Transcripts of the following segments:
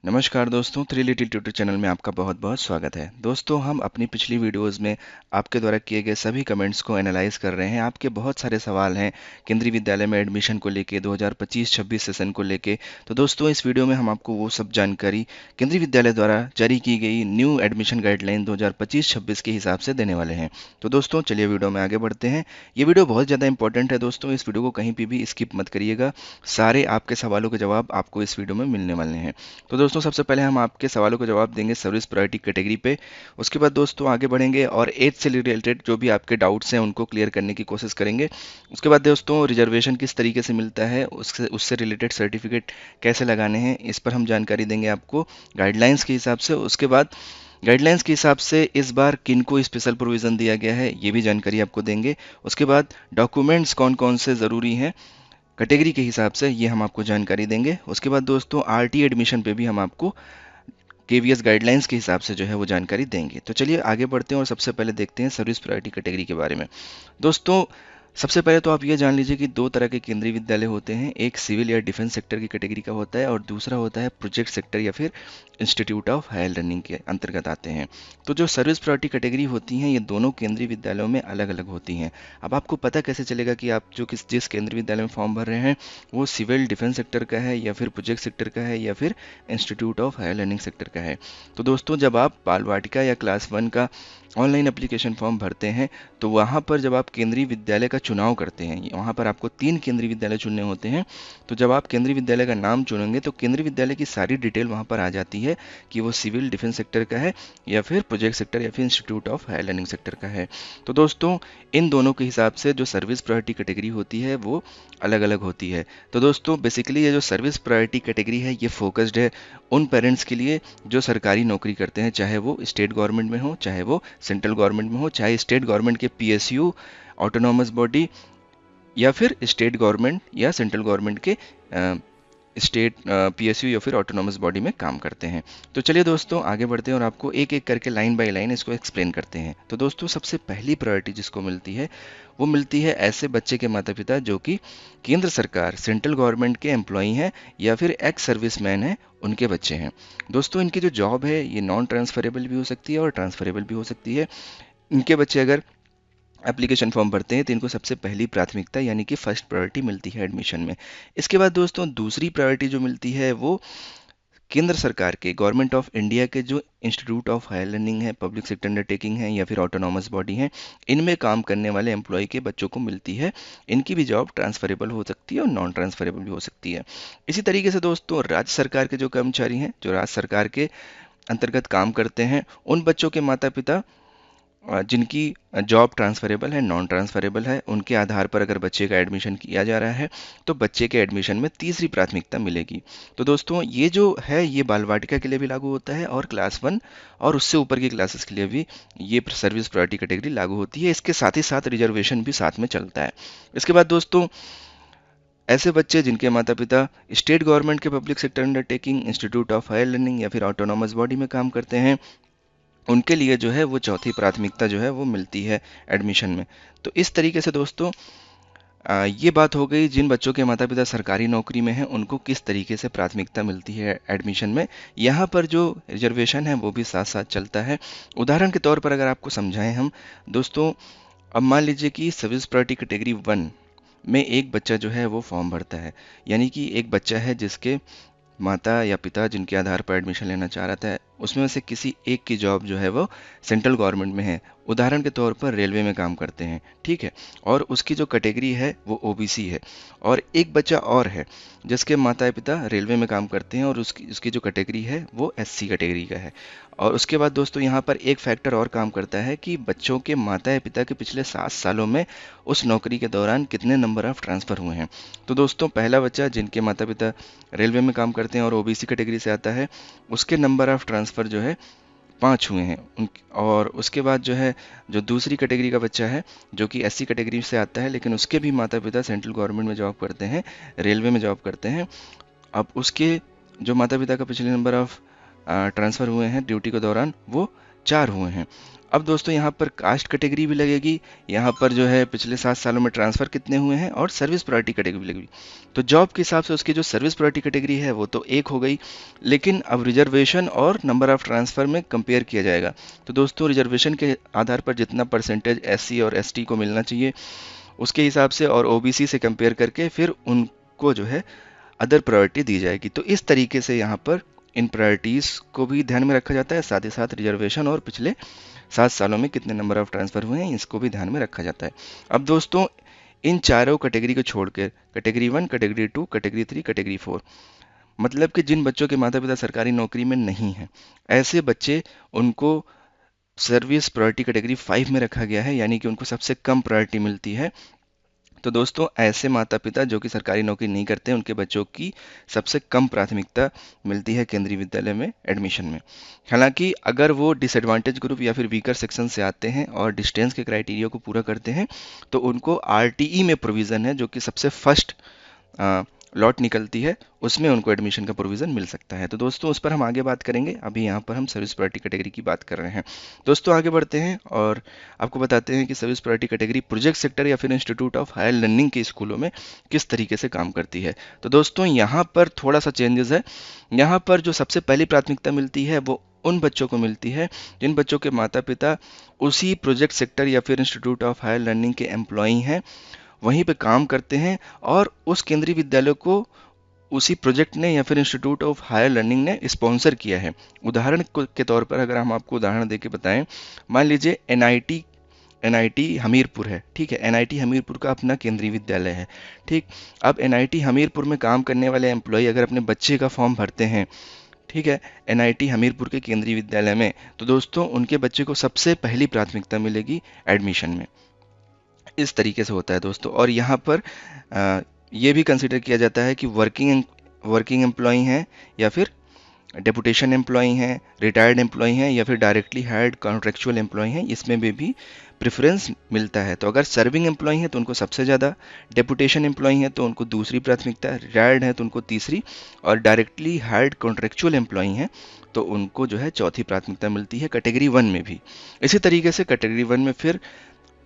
नमस्कार दोस्तों, three little tutor channel में आपका बहुत बहुत स्वागत है। दोस्तों, हम अपनी पिछली वीडियोस में आपके द्वारा किए गए सभी कमेंट्स को एनालाइज कर रहे हैं। आपके बहुत सारे सवाल हैं केंद्रीय विद्यालय में एडमिशन को लेके 2025-26 सेशन को लेके। तो दोस्तों, इस वीडियो में हम आपको वो सब जानकारी केंद्रीय विद्यालय द्वारा जारी की गई न्यू एडमिशन गाइडलाइन 2025-26 के हिसाब से देने वाले हैं। तो दोस्तों, चलिए वीडियो में आगे बढ़ते हैं। ये वीडियो बहुत ज़्यादा इंपॉर्टेंट है दोस्तों, इस वीडियो को कहीं पर भी स्किप मत करिएगा। सारे आपके सवालों के जवाब आपको इस वीडियो में मिलने वाले हैं। तो दोस्तों, सबसे पहले हम आपके सवालों का जवाब देंगे सर्विस प्रायोरिटी कैटेगरी पे। उसके बाद दोस्तों आगे बढ़ेंगे और एज से रिलेटेड जो भी आपके डाउट्स हैं उनको क्लियर करने की कोशिश करेंगे। उसके बाद दोस्तों रिजर्वेशन किस तरीके से मिलता है, उससे उससे रिलेटेड सर्टिफिकेट कैसे लगाने हैं, इस पर हम जानकारी देंगे आपको गाइडलाइंस के हिसाब से। उसके बाद गाइडलाइंस के हिसाब से इस बार किन को स्पेशल प्रोविज़न दिया गया है, ये भी जानकारी आपको देंगे। उसके बाद डॉक्यूमेंट्स कौन कौन से ज़रूरी हैं कैटेगरी के हिसाब से, ये हम आपको जानकारी देंगे। उसके बाद दोस्तों आरटी एडमिशन पे भी हम आपको केवीएस गाइडलाइंस के हिसाब से जो है वो जानकारी देंगे। तो चलिए आगे बढ़ते हैं और सबसे पहले देखते हैं सर्विस प्रायोरिटी कैटेगरी के बारे में। दोस्तों, सबसे पहले तो आप ये जान लीजिए कि दो तरह के केंद्रीय विद्यालय होते हैं। एक सिविल या डिफेंस सेक्टर की कैटेगरी का होता है और दूसरा होता है प्रोजेक्ट सेक्टर या फिर इंस्टीट्यूट ऑफ हायर लर्निंग के अंतर्गत आते हैं। तो जो सर्विस प्रायोरिटी कैटेगरी होती हैं ये दोनों केंद्रीय विद्यालयों में अलग अलग होती हैं। अब आपको पता कैसे चलेगा कि आप जिस केंद्रीय विद्यालय में फॉर्म भर रहे हैं वो सिविल डिफेंस सेक्टर का है या फिर प्रोजेक्ट सेक्टर का है या फिर institute of higher learning sector का है। तो दोस्तों, जब आप बाल वाटिका या क्लास 1 का ऑनलाइन एप्लीकेशन फॉर्म भरते हैं तो वहाँ पर जब आप केंद्रीय विद्यालय का चुनाव करते हैं, वहाँ पर आपको 3 केंद्रीय विद्यालय चुनने होते हैं। तो जब आप केंद्रीय विद्यालय का नाम चुनेंगे तो केंद्रीय विद्यालय की सारी डिटेल वहाँ पर आ जाती है कि वो सिविल डिफेंस सेक्टर का है या फिर प्रोजेक्ट सेक्टर या फिर institute of higher learning sector का है। तो दोस्तों, इन दोनों के हिसाब से जो सर्विस प्रायोरिटी कैटेगरी होती है वो अलग अलग होती है। तो दोस्तों बेसिकली ये जो सर्विस प्रायोरिटी कैटेगरी है ये फोकस्ड है उन पेरेंट्स के लिए जो सरकारी नौकरी करते हैं, चाहे वो स्टेट गवर्नमेंट में हो, चाहे वो सेंट्रल गवर्नमेंट में हो, चाहे स्टेट गवर्नमेंट के पीएसयू, ऑटोनॉमस बॉडी या फिर स्टेट गवर्नमेंट या सेंट्रल गवर्नमेंट के स्टेट पीएसयू या फिर ऑटोनॉमस बॉडी में काम करते हैं। तो चलिए दोस्तों आगे बढ़ते हैं और आपको एक एक करके लाइन बाय लाइन इसको एक्सप्लेन करते हैं। तो दोस्तों, सबसे पहली प्रायोरिटी जिसको मिलती है वो मिलती है ऐसे बच्चे के माता पिता जो कि केंद्र सरकार सेंट्रल गवर्नमेंट के एम्प्लॉई हैं या फिर एक्स सर्विसमैन हैं, उनके बच्चे हैं। दोस्तों, इनकी जो जॉब है ये नॉन ट्रांसफरेबल भी हो सकती है और ट्रांसफरेबल भी हो सकती है। इनके बच्चे अगर एप्लीकेशन फॉर्म भरते हैं तो इनको सबसे पहली प्राथमिकता यानी कि फर्स्ट प्रायोरिटी मिलती है एडमिशन में। इसके बाद दोस्तों दूसरी प्रायोरिटी जो मिलती है वो केंद्र सरकार के गवर्नमेंट ऑफ इंडिया के जो इंस्टीट्यूट ऑफ हायर लर्निंग है, पब्लिक सेक्टर अंडरटेकिंग है या फिर ऑटोनॉमस बॉडी हैं, इनमें काम करने वाले एम्प्लॉय के बच्चों को मिलती है। इनकी भी जॉब ट्रांसफरेबल हो सकती है और नॉन ट्रांसफरेबल भी हो सकती है। इसी तरीके से दोस्तों राज्य सरकार के जो कर्मचारी हैं, जो राज्य सरकार के अंतर्गत काम करते हैं, उन बच्चों के माता पिता जिनकी जॉब ट्रांसफरेबल है, नॉन ट्रांसफरेबल है, उनके आधार पर अगर बच्चे का एडमिशन किया जा रहा है तो बच्चे के एडमिशन में तीसरी प्राथमिकता मिलेगी। तो दोस्तों ये जो है ये बाल वाटिका के लिए भी लागू होता है और क्लास 1 और उससे ऊपर की क्लासेस के लिए भी ये सर्विस प्रायोरिटी कैटेगरी लागू होती है। इसके साथ ही साथ रिजर्वेशन भी साथ में चलता है। इसके बाद दोस्तों ऐसे बच्चे जिनके माता पिता स्टेट गवर्नमेंट के public sector undertaking, institute of higher learning या फिर ऑटोनॉमस बॉडी में काम करते हैं, उनके लिए जो है वो चौथी प्राथमिकता जो है वो मिलती है एडमिशन में। तो इस तरीके से दोस्तों ये बात हो गई जिन बच्चों के माता पिता सरकारी नौकरी में हैं उनको किस तरीके से प्राथमिकता मिलती है एडमिशन में। यहाँ पर जो रिजर्वेशन है वो भी साथ साथ चलता है। उदाहरण के तौर पर अगर आपको समझाएं हम दोस्तों, अब मान लीजिए कि सर्विस प्रायोरिटी कैटेगरी 1 में एक बच्चा जो है वो फॉर्म भरता है, यानी कि एक बच्चा है जिसके माता या पिता जिनके आधार पर एडमिशन लेना चाह रहा था, उसमें से किसी एक की जॉब जो है वो सेंट्रल गवर्नमेंट में है। उदाहरण के तौर पर रेलवे में काम करते हैं, ठीक है, और उसकी जो कैटेगरी है वो ओबीसी है। और एक बच्चा और है जिसके माता पिता रेलवे में काम करते हैं और उसकी उसकी जो कैटेगरी है वो एससी कैटेगरी का है। और उसके बाद दोस्तों यहाँ पर एक फैक्टर और काम करता है कि बच्चों के माता या पिता के पिछले 7 सालों में उस नौकरी के दौरान कितने नंबर ऑफ ट्रांसफ़र हुए हैं। तो दोस्तों पहला बच्चा जिनके माता पिता रेलवे में काम करते हैं और ओबीसी कैटेगरी से आता है, उसके नंबर ऑफ ट्रांसफ़र जो है 5 हुए हैं और उसके बाद जो है जो दूसरी कैटेगरी का बच्चा है जो कि एससी कैटेगरी से आता है लेकिन उसके भी माता पिता सेंट्रल गवर्नमेंट में जॉब करते हैं, रेलवे में जॉब करते हैं, अब उसके जो माता पिता का पिछले नंबर ऑफ ट्रांसफ़र हुए हैं ड्यूटी के दौरान वो 4 हुए हैं। अब दोस्तों यहाँ पर कास्ट कैटेगरी भी लगेगी, यहाँ पर जो है पिछले 7 सालों में ट्रांसफ़र कितने हुए हैं, और सर्विस प्रायोरिटी कैटेगरी भी लगेगी। तो जॉब के हिसाब से उसकी जो सर्विस प्रायोरिटी कैटेगरी है वो तो 1 हो गई, लेकिन अब रिजर्वेशन और नंबर ऑफ़ ट्रांसफ़र में कंपेयर किया जाएगा। तो दोस्तों रिजर्वेशन के आधार पर जितना परसेंटेज SC और ST को मिलना चाहिए उसके हिसाब से, और OBC से कंपेयर करके फिर उनको जो है अदर प्रायोरिटी दी जाएगी। तो इस तरीके से यहाँ पर इन प्रायोरिटीज़ को भी ध्यान में रखा जाता है, साथ ही साथ रिजर्वेशन और पिछले 7 सालों में कितने नंबर ऑफ ट्रांसफ़र हुए हैं इसको भी ध्यान में रखा जाता है। अब दोस्तों इन चारों कैटेगरी को छोड़कर कैटेगरी 1, कैटेगरी 2, कैटेगरी 3, कैटेगरी 4, मतलब कि जिन बच्चों के माता पिता सरकारी नौकरी में नहीं हैं, ऐसे बच्चे उनको सर्विस प्रायोरिटी कैटेगरी 5 में रखा गया है, यानी कि उनको सबसे कम प्रायोरिटी मिलती है। तो दोस्तों ऐसे माता पिता जो कि सरकारी नौकरी नहीं करते उनके बच्चों की सबसे कम प्राथमिकता मिलती है केंद्रीय विद्यालय में एडमिशन में। हालांकि अगर वो डिसएडवांटेज ग्रुप या फिर वीकर सेक्शन से आते हैं और डिस्टेंस के क्राइटेरिया को पूरा करते हैं तो उनको RTE में प्रोविज़न है, जो कि सबसे फर्स्ट लॉट निकलती है, उसमें उनको एडमिशन का प्रोविज़न मिल सकता है। तो दोस्तों उस पर हम आगे बात करेंगे, अभी यहाँ पर हम सर्विस प्रायोरिटी कैटेगरी की बात कर रहे हैं। दोस्तों आगे बढ़ते हैं और आपको बताते हैं कि service priority category project sector या फिर इंस्टीट्यूट ऑफ हायर लर्निंग के स्कूलों में किस तरीके से काम करती है। तो दोस्तों यहाँ पर थोड़ा सा चेंजेस है। यहाँ पर जो सबसे पहली प्राथमिकता मिलती है वो उन बच्चों को मिलती है जिन बच्चों के माता पिता उसी प्रोजेक्ट सेक्टर या फिर इंस्टीट्यूट ऑफ हायर लर्निंग के एम्प्लॉई हैं, वहीं पे काम करते हैं, और उस केंद्रीय विद्यालय को उसी प्रोजेक्ट ने या फिर इंस्टीट्यूट ऑफ हायर लर्निंग ने स्पॉन्सर किया है। उदाहरण के तौर पर अगर हम आपको उदाहरण देके बताएं, मान लीजिए NIT हमीरपुर है, ठीक है, NIT हमीरपुर का अपना केंद्रीय विद्यालय है, ठीक। अब NIT हमीरपुर में काम करने वाले एम्प्लॉय अगर अपने बच्चे का फॉर्म भरते हैं, ठीक है, NIT हमीरपुर के केंद्रीय विद्यालय में, तो दोस्तों उनके बच्चे को सबसे पहली प्राथमिकता मिलेगी एडमिशन में। इस तरीके से होता है दोस्तों। और यहाँ पर ये भी कंसिडर किया जाता है कि वर्किंग एम्प्लॉई हैं या फिर डेपुटेशन एम्प्लॉई हैं, रिटायर्ड एम्प्लॉई हैं या फिर डायरेक्टली हायर्ड कॉन्ट्रेक्चुअल एम्प्लॉई हैं, इसमें भी प्रेफरेंस मिलता है। तो अगर सर्विंग एम्प्लॉई हैं तो उनको सबसे ज़्यादा, डेपुटेशन एम्प्लॉई हैं तो उनको दूसरी प्राथमिकता, रिटायर्ड हैं तो उनको तीसरी, और डायरेक्टली हायर्ड कॉन्ट्रेक्चुअल एम्प्लॉई हैं तो उनको जो है चौथी प्राथमिकता मिलती है कैटेगरी 1 में भी। इसी तरीके से कैटेगरी 1 में फिर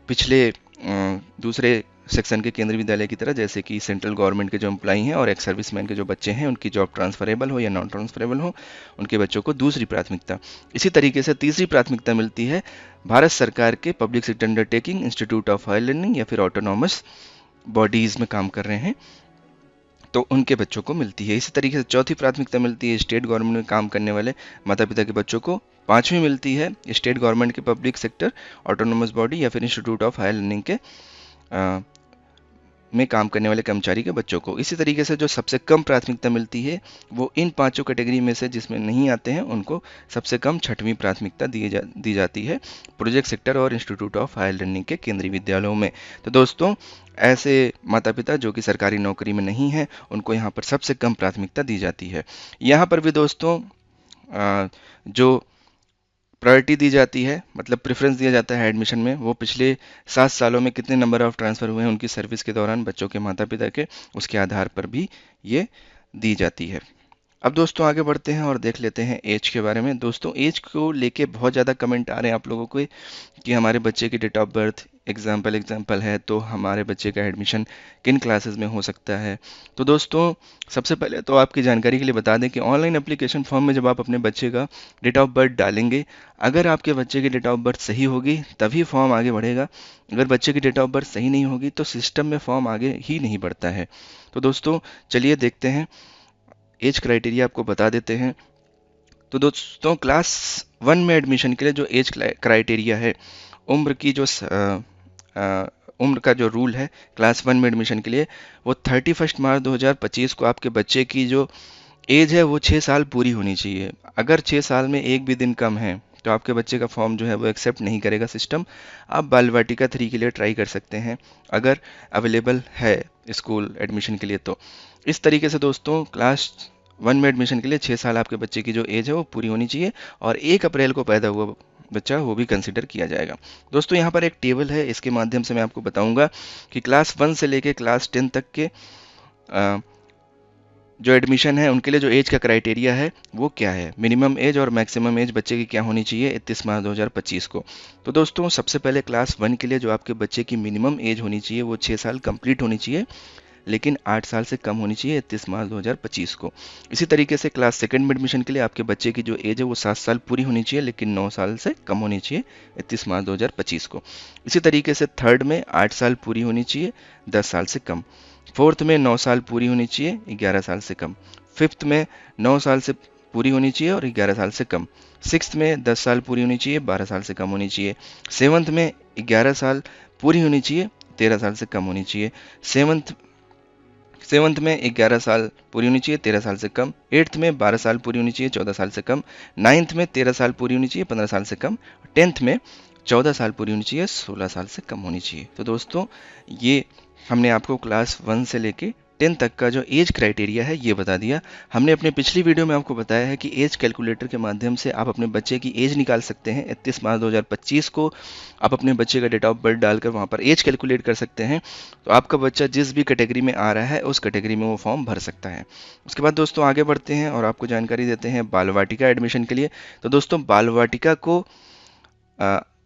पिछले दूसरे सेक्शन के केंद्रीय विद्यालय की तरह, जैसे कि सेंट्रल गवर्नमेंट के जो एम्प्लॉई हैं और एक्स सर्विसमैन के जो बच्चे हैं उनकी जॉब ट्रांसफरेबल हो या नॉन ट्रांसफरेबल हो, उनके बच्चों को दूसरी प्राथमिकता। इसी तरीके से तीसरी प्राथमिकता मिलती है भारत सरकार के public sector undertaking, institute of higher learning या फिर ऑटोनॉमस बॉडीज़ में काम कर रहे हैं तो उनके बच्चों को मिलती है। इसी तरीके से चौथी प्राथमिकता मिलती है स्टेट गवर्नमेंट में काम करने वाले माता पिता के बच्चों को। पांचवी मिलती है स्टेट गवर्नमेंट के पब्लिक सेक्टर, ऑटोनोमस बॉडी या फिर इंस्टीट्यूट ऑफ हायर लर्निंग के में काम करने वाले कर्मचारी के बच्चों को। इसी तरीके से जो सबसे कम प्राथमिकता मिलती है वो इन पांचों कैटेगरी में से जिसमें नहीं आते हैं उनको सबसे कम छठवीं प्राथमिकता दी जाती है प्रोजेक्ट सेक्टर और इंस्टीट्यूट ऑफ हायर लर्निंग के केंद्रीय विद्यालयों में। तो दोस्तों ऐसे माता पिता जो कि सरकारी नौकरी में नहीं हैं उनको यहाँ पर सबसे कम प्राथमिकता दी जाती है। यहाँ पर भी दोस्तों जो प्रायोरिटी दी जाती है, मतलब प्रेफरेंस दिया जाता है एडमिशन में, वो पिछले 7 सालों में कितने नंबर ऑफ़ ट्रांसफ़र हुए हैं उनकी सर्विस के दौरान बच्चों के माता पिता के, उसके आधार पर भी ये दी जाती है। अब दोस्तों आगे बढ़ते हैं और देख लेते हैं एज के बारे में। दोस्तों एज को लेके बहुत ज़्यादा कमेंट आ रहे हैं आप लोगों को कि हमारे बच्चे की डेट ऑफ बर्थ एग्जाम्पल है तो हमारे बच्चे का एडमिशन किन क्लासेस में हो सकता है। तो दोस्तों सबसे पहले तो आपकी जानकारी के लिए बता दें कि ऑनलाइन एप्लीकेशन फॉर्म में जब आप अपने बच्चे का डेट ऑफ बर्थ डालेंगे, अगर आपके बच्चे की डेट ऑफ बर्थ सही होगी तभी फॉर्म आगे बढ़ेगा, अगर बच्चे की डेट ऑफ बर्थ सही नहीं होगी तो सिस्टम में फॉर्म आगे ही नहीं बढ़ता है। तो दोस्तों चलिए देखते हैं, एज क्राइटेरिया आपको बता देते हैं। तो दोस्तों क्लास 1 में एडमिशन के लिए जो एज क्राइटेरिया है, उम्र की जो उम्र का जो रूल है क्लास 1 में एडमिशन के लिए, वो 31 मार्च 2025 को आपके बच्चे की जो एज है वो 6 साल पूरी होनी चाहिए। अगर 6 साल में एक भी दिन कम है तो आपके बच्चे का फॉर्म जो है वो एक्सेप्ट नहीं करेगा सिस्टम। आप बाल वाटिका 3 के लिए ट्राई कर सकते हैं अगर अवेलेबल है स्कूल एडमिशन के लिए। तो इस तरीके से दोस्तों क्लास 1 में एडमिशन के लिए 6 साल आपके बच्चे की जो एज है वो पूरी होनी चाहिए और 1 अप्रैल को पैदा हुआ बच्चा वो भी कंसिडर किया जाएगा। दोस्तों यहाँ पर एक टेबल है, इसके माध्यम से मैं आपको बताऊंगा कि क्लास 1 से लेके क्लास 10 तक के जो एडमिशन है उनके लिए जो एज का क्राइटेरिया है वो क्या है, मिनिमम एज और मैक्सिमम एज बच्चे की क्या होनी चाहिए 31 मार्च 2025 को। तो दोस्तों सबसे पहले क्लास 1 के लिए जो आपके बच्चे की मिनिमम एज होनी चाहिए वो 6 साल कंप्लीट होनी चाहिए, लेकिन 8 साल से कम होनी चाहिए 31 मार्च 2025 को। इसी तरीके से क्लास सेकंड में एडमिशन के लिए आपके बच्चे की जो एज है वो 7 साल पूरी होनी चाहिए, लेकिन 9 साल से कम होनी चाहिए 31 मार्च 2025 को। इसी तरीके से थर्ड में 8 साल पूरी होनी चाहिए 10 साल से कम। फोर्थ में 9 साल पूरी होनी चाहिए 11 साल से कम। फिफ्थ में 9 साल से पूरी होनी चाहिए और 11 साल से कम। सिक्स्थ में 10 साल पूरी होनी चाहिए 12 साल से कम होनी चाहिए। सेवन्थ में 11 साल पूरी होनी चाहिए 13 साल से कम होनी चाहिए। सेवन्थ में 11 साल पूरी होनी चाहिए 13 साल से कम। एट्थ में 12 साल पूरी होनी चाहिए 14 साल से कम। नाइन्थ में 13 साल पूरी होनी चाहिए 15 साल से कम। टेंथ में 14 साल पूरी होनी चाहिए 16 साल से कम होनी चाहिए। तो दोस्तों ये हमने आपको क्लास 1 से लेके 10 तक का जो एज क्राइटेरिया है ये बता दिया। हमने अपने पिछली वीडियो में आपको बताया है कि एज कैलकुलेटर के माध्यम से आप अपने बच्चे की एज निकाल सकते हैं। 31 मार्च 2025 को आप अपने बच्चे का डेट ऑफ बर्थ डालकर वहाँ पर एज कैलकुलेट कर सकते हैं। तो आपका बच्चा जिस भी कैटेगरी में आ रहा है उस कैटेगरी में वो फॉर्म भर सकता है। उसके बाद दोस्तों आगे बढ़ते हैं और आपको जानकारी देते हैं बाल वाटिका एडमिशन के लिए। तो दोस्तों बाल वाटिका को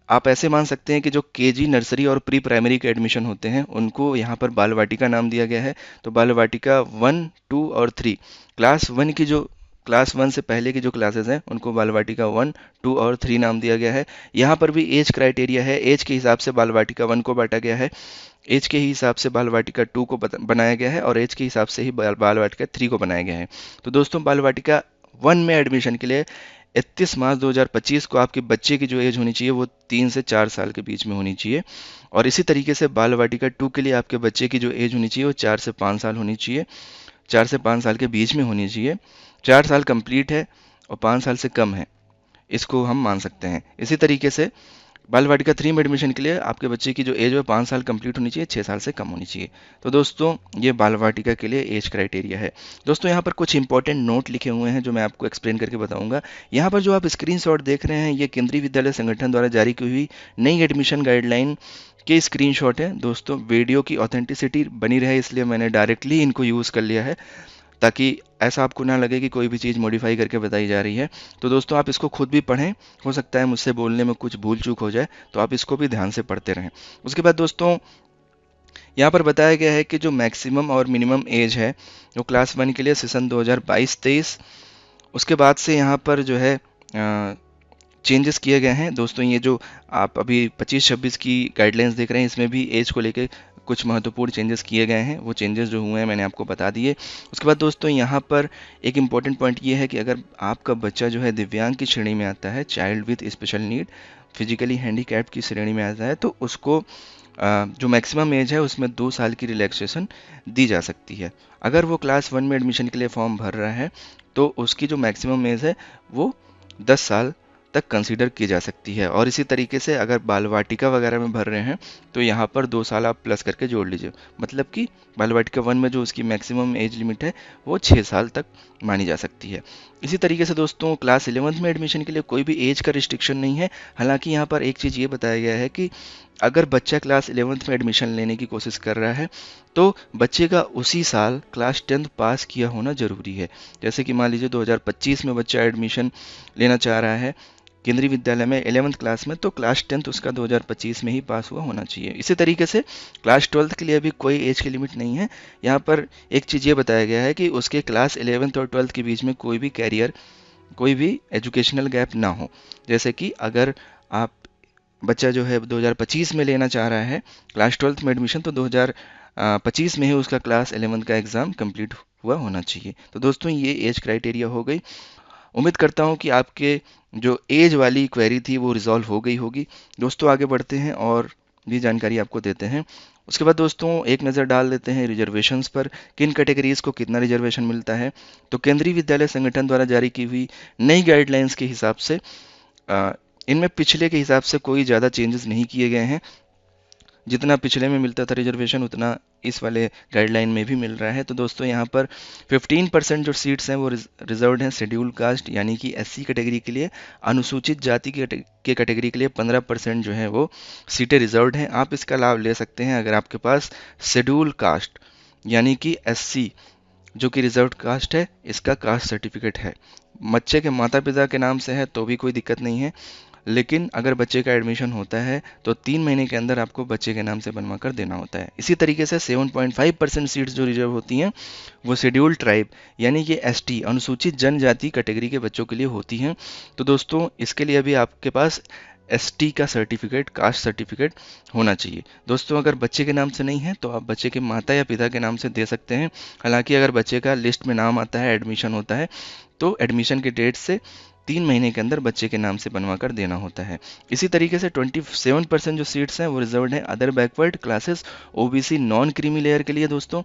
आप ऐसे मान सकते हैं कि जो केजी, नर्सरी और प्री प्राइमरी के एडमिशन होते हैं उनको यहाँ पर बाल वाटिका नाम दिया गया है। तो बाल वाटिका 1, 2 और 3 क्लास 1 से पहले की जो क्लासेस हैं उनको बाल वाटिका 1, 2 और 3 नाम दिया गया है। यहाँ पर भी एज क्राइटेरिया है, एज के हिसाब से बाल वाटिका 1 को बांटा गया है, एज के ही हिसाब से बाल वाटिका 2 को बनाया गया है और एज के हिसाब से ही बाल वाटिका 3 को बनाया गया है। तो दोस्तों बाल वाटिका 1 में एडमिशन के लिए 31 मार्च 2025 को आपके बच्चे की जो एज होनी चाहिए वो 3 से 4 साल के बीच में होनी चाहिए। और इसी तरीके से बाल वाटिका 2 के लिए आपके बच्चे की जो एज होनी चाहिए वो 4 से 5 साल होनी चाहिए, 4 से 5 साल के बीच में होनी चाहिए। 4 साल कंप्लीट है और 5 साल से कम है, इसको हम मान सकते हैं। इसी तरीके से बाल वाटिका 3 में एडमिशन के लिए आपके बच्चे की जो एज है 5 साल कंप्लीट होनी चाहिए, 6 साल से कम होनी चाहिए। तो दोस्तों ये बाल वाटिका के लिए एज क्राइटेरिया है। दोस्तों यहाँ पर कुछ इंपॉर्टेंट नोट लिखे हुए हैं जो मैं आपको एक्सप्लेन करके बताऊंगा। यहाँ पर जो आप स्क्रीनशॉट देख रहे हैं ये केंद्रीय विद्यालय संगठन द्वारा जारी की हुई नई एडमिशन गाइडलाइन के स्क्रीनशॉट है। दोस्तों वीडियो की ऑथेंटिसिटी बनी रहे इसलिए मैंने डायरेक्टली इनको यूज़ कर लिया है, ताकि ऐसा आपको ना लगे कि कोई भी चीज़ मॉडिफाई करके बताई जा रही है। तो दोस्तों आप इसको खुद भी पढ़ें, हो सकता है मुझसे बोलने में कुछ भूल चूक हो जाए, तो आप इसको भी ध्यान से पढ़ते रहें। उसके बाद दोस्तों यहाँ पर बताया गया है कि जो मैक्सिमम और मिनिमम एज है वो क्लास 1 के लिए सेशन 2022-23 उसके बाद से यहाँ पर जो है चेंजेस किए गए हैं। दोस्तों ये जो आप अभी 25-26 की गाइडलाइंस देख रहे हैं इसमें भी एज को लेके कुछ महत्वपूर्ण चेंजेस किए गए हैं। वो चेंजेस जो हुए हैं मैंने आपको बता दिए। उसके बाद दोस्तों यहाँ पर एक इम्पॉर्टेंट पॉइंट ये है कि अगर आपका बच्चा जो है दिव्यांग की श्रेणी में आता है, child with special need, physically handicapped की श्रेणी में आता है, तो उसको जो मैक्सिमम एज है उसमें 2 साल की रिलैक्सेशन दी जा सकती है। अगर वो क्लास 1 में एडमिशन के लिए फॉर्म भर रहा है तो उसकी जो मैक्सिमम एज है वो 10 साल तक कंसीडर की जा सकती है। और इसी तरीके से अगर बाल वाटिका वगैरह में भर रहे हैं तो यहाँ पर 2 साल आप प्लस करके जोड़ लीजिए, मतलब कि बाल वाटिका 1 में जो उसकी मैक्सिमम एज लिमिट है वो 6 साल तक मानी जा सकती है। इसी तरीके से दोस्तों क्लास 11th में एडमिशन के लिए कोई भी एज का रिस्ट्रिक्शन नहीं है। हालांकि यहाँ पर एक चीज़ ये बताया गया है कि अगर बच्चा क्लास 11th में एडमिशन लेने की कोशिश कर रहा है तो बच्चे का उसी साल क्लास 10th पास किया होना ज़रूरी है। जैसे कि मान लीजिए 2025 में बच्चा एडमिशन लेना चाह रहा है केंद्रीय विद्यालय में 11th क्लास में, तो क्लास 10th उसका 2025 में ही पास हुआ होना चाहिए। इसी तरीके से क्लास 12th के लिए भी कोई एज की लिमिट नहीं है। यहाँ पर एक चीज़ ये बताया गया है कि उसके क्लास 11th और 12th के बीच में कोई भी एजुकेशनल गैप ना हो। जैसे कि अगर आप बच्चा जो है 2025 में लेना चाह रहा है क्लास 12th में एडमिशन, तो 2025 में ही उसका क्लास 11th का एग्ज़ाम कंप्लीट हुआ होना चाहिए। तो दोस्तों ये एज क्राइटेरिया हो गई। उम्मीद करता हूँ कि आपके जो एज वाली क्वेरी थी वो रिजॉल्व हो गई होगी। दोस्तों आगे बढ़ते हैं और भी जानकारी आपको देते हैं। उसके बाद दोस्तों एक नज़र डाल देते हैं रिजर्वेशंस पर, किन कैटेगरीज को कितना रिजर्वेशन मिलता है। तो केंद्रीय विद्यालय संगठन द्वारा जारी की हुई नई गाइडलाइंस के हिसाब से इनमें पिछले के हिसाब से कोई ज़्यादा चेंजेस नहीं किए गए हैं। जितना पिछले में मिलता था रिजर्वेशन उतना इस वाले गाइडलाइन में भी मिल रहा है। तो दोस्तों यहाँ पर 15% जो सीट्स हैं वो रिजर्व्ड हैं शेड्यूल कास्ट यानी कि एससी कैटेगरी के लिए। अनुसूचित जाति के कैटेगरी के लिए 15% जो है वो सीटें रिजर्व्ड हैं। आप इसका लाभ ले सकते हैं अगर आपके पास शेड्यूल कास्ट यानी कि एससी जो कि रिजर्व्ड कास्ट है, इसका कास्ट सर्टिफिकेट है। बच्चे के माता पिता के नाम से है तो भी कोई दिक्कत नहीं है, लेकिन अगर बच्चे का एडमिशन होता है तो 3 महीने के अंदर आपको बच्चे के नाम से बनवा कर देना होता है। इसी तरीके से 7.5% सीट्स जो रिजर्व होती हैं वो शेड्यूल्ड ट्राइब यानी कि एसटी अनुसूचित जनजाति कैटेगरी के बच्चों के लिए होती हैं। तो दोस्तों इसके लिए भी आपके पास एसटी का सर्टिफिकेट, कास्ट सर्टिफिकेट होना चाहिए। दोस्तों अगर बच्चे के नाम से नहीं है तो आप बच्चे के माता या पिता के नाम से दे सकते हैं। हालांकि अगर बच्चे का लिस्ट में नाम आता है, एडमिशन होता है, तो एडमिशन के डेट से 3 महीने के अंदर बच्चे के नाम से बनवा कर देना होता है। इसी तरीके से 27% जो सीट्स हैं वो रिजर्व्ड हैं other backward classes OBC non creamy layer के लिए। दोस्तों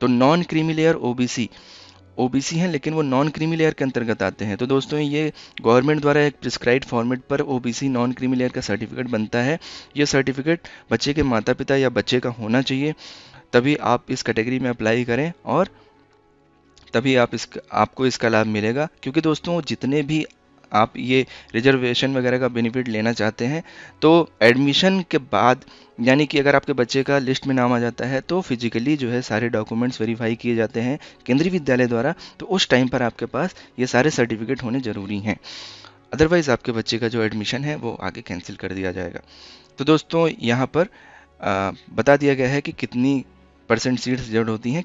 तो non creamy layer OBC OBC हैं लेकिन वो नॉन क्रीमी लेयर के अंतर्गत आते हैं। तो दोस्तों ये गवर्नमेंट द्वारा एक प्रिस्क्राइब्ड फॉर्मेट पर ओबीसी नॉन क्रीमी लेयर का सर्टिफिकेट बनता है। ये सर्टिफिकेट बच्चे के माता पिता या बच्चे का होना चाहिए, तभी आप इस कैटेगरी में अप्लाई करें और तभी आपको इसका लाभ मिलेगा। क्योंकि दोस्तों जितने भी आप ये रिजर्वेशन वगैरह का बेनिफिट लेना चाहते हैं तो एडमिशन के बाद, यानी कि अगर आपके बच्चे का लिस्ट में नाम आ जाता है तो फिजिकली जो है सारे डॉक्यूमेंट्स वेरीफाई किए जाते हैं केंद्रीय विद्यालय द्वारा, तो उस टाइम पर आपके पास ये सारे सर्टिफिकेट होने ज़रूरी हैं। अदरवाइज़ आपके बच्चे का जो एडमिशन है वो आगे कैंसिल कर दिया जाएगा। तो दोस्तों यहाँ पर बता दिया गया है कि कितनी परसेंट सीट्स रिजर्व होती हैं